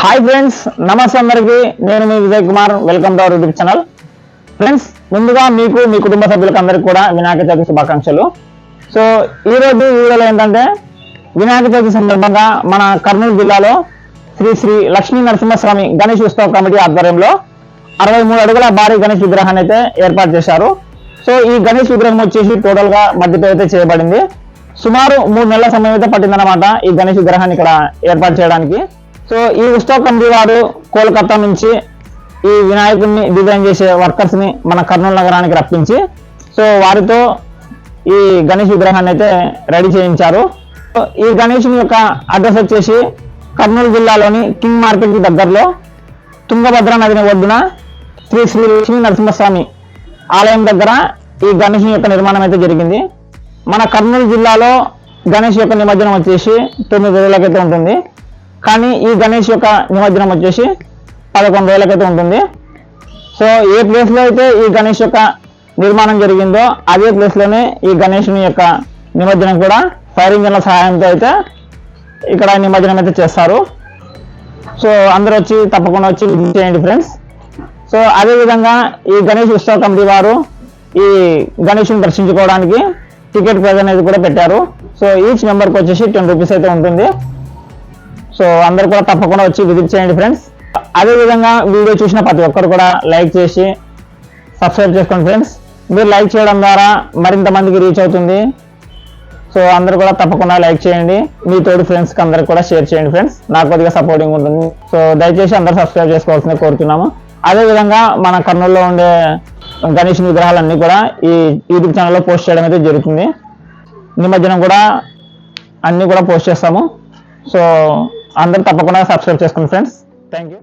Hi friends, నమస్తే అందరికి. నేను మీ Vijay Kumar. Welcome to our YouTube channel. Friends, ముందుగా మీకు మీ కుటుంబ సభ్యులకు అందరికీ కూడా వినాయక చవితి శుభాకాంక్షలు. సో ఈ రోజు వీడియోలో ఏంటంటే వినాయక చవితి సందర్భంగా మన కర్నూలు జిల్లాలో శ్రీ శ్రీ లక్ష్మీ నరసింహస్వామి గణేష్ ఉత్సవ కమిటీ ఆధ్వర్యంలో 63 అడుగుల భారీ గణేష్ విగ్రహాన్ని అయితే ఏర్పాటు చేశారు. సో ఈ గణేష్ విగ్రహం వచ్చేసి టోటల్ గా మట్టితో అయితే చేయబడింది. సుమారు 3 నెలల సమయం అయితే పట్టిందన్నమాట ఈ గణేష్ విగ్రహాన్ని ఇక్కడ ఏర్పాటు చేయడానికి. సో ఈ ఉత్సవ కమిటీ వారు కోల్కతా నుంచి ఈ వినాయకుడిని డిజైన్ చేసే వర్కర్స్ ని మన కర్నూలు నగరానికి రప్పించి సో వారితో ఈ గణేష్ విగ్రహాన్ని అయితే రెడీ చేయించారు. ఈ గణేషుని యొక్క అడ్రస్ వచ్చేసి కర్నూలు జిల్లాలోని కింగ్ మార్కెట్ కి దగ్గరలో తుంగభద్ర నదిని ఒడ్డున శ్రీ శ్రీ లక్ష్మీ నరసింహస్వామి ఆలయం దగ్గర ఈ గణేషుని యొక్క నిర్మాణం అయితే జరిగింది. మన కర్నూలు జిల్లాలో గణేష్ యొక్క నిమజ్జనం వచ్చేసి 9 రోజులకైతే ఉంటుంది. కానీ ఈ గణేష్ యొక్క నిమజ్జనం వచ్చేసి 11 రోజులకైతే ఉంటుంది. సో ఏ ప్లేస్ లో అయితే ఈ గణేష్ యొక్క నిర్మాణం జరిగిందో అదే ప్లేస్ లోనే ఈ గణేషుని యొక్క నిమజ్జనం కూడా ఫైర్ ఇంజన్ల సహాయంతో అయితే ఇక్కడ నిమజ్జనం అయితే చేస్తారు. సో అందరూ వచ్చి తప్పకుండా వచ్చి విజిట్ చేయండి ఫ్రెండ్స్. సో అదే విధంగా ఈ గణేష్ ఉత్సవ కమిటీ వారు ఈ గణేషుని దర్శించుకోవడానికి టికెట్ ప్రైజ్ అనేది కూడా పెట్టారు. సో ఈచ్ మెంబర్కి వచ్చేసి 10 రూపీస్ అయితే ఉంటుంది. సో అందరు కూడా తప్పకుండా వచ్చి విజిట్ చేయండి ఫ్రెండ్స్. అదే విధంగా వీడియో చూసిన ప్రతి ఒక్కరు కూడా లైక్ చేసి సబ్స్క్రైబ్ చేసుకోండి ఫ్రెండ్స్. మీరు లైక్ చేయడం ద్వారా మరింత మందికి రీచ్ అవుతుంది. సో అందరు కూడా తప్పకుండా లైక్ చేయండి. మీ తోటి ఫ్రెండ్స్కి అందరికి కూడా షేర్ చేయండి ఫ్రెండ్స్. నాకు కొద్దిగా సపోర్టింగ్ ఉంటుంది. సో దయచేసి అందరూ సబ్స్క్రైబ్ చేసుకోవాల్సిందే కోరుతున్నాము. అదే విధంగా మన కర్నూలులో ఉండే గణేష్ విగ్రహాలన్నీ కూడా ఈ యూట్యూబ్ ఛానల్లో పోస్ట్ చేయడం అయితే జరుగుతుంది. నిమజ్జనం కూడా అన్నీ కూడా పోస్ట్ చేస్తాము. సో అందరూ తప్పకుండా సబ్స్క్రైబ్ చేసుకోండి ఫ్రెండ్స్. Thank you.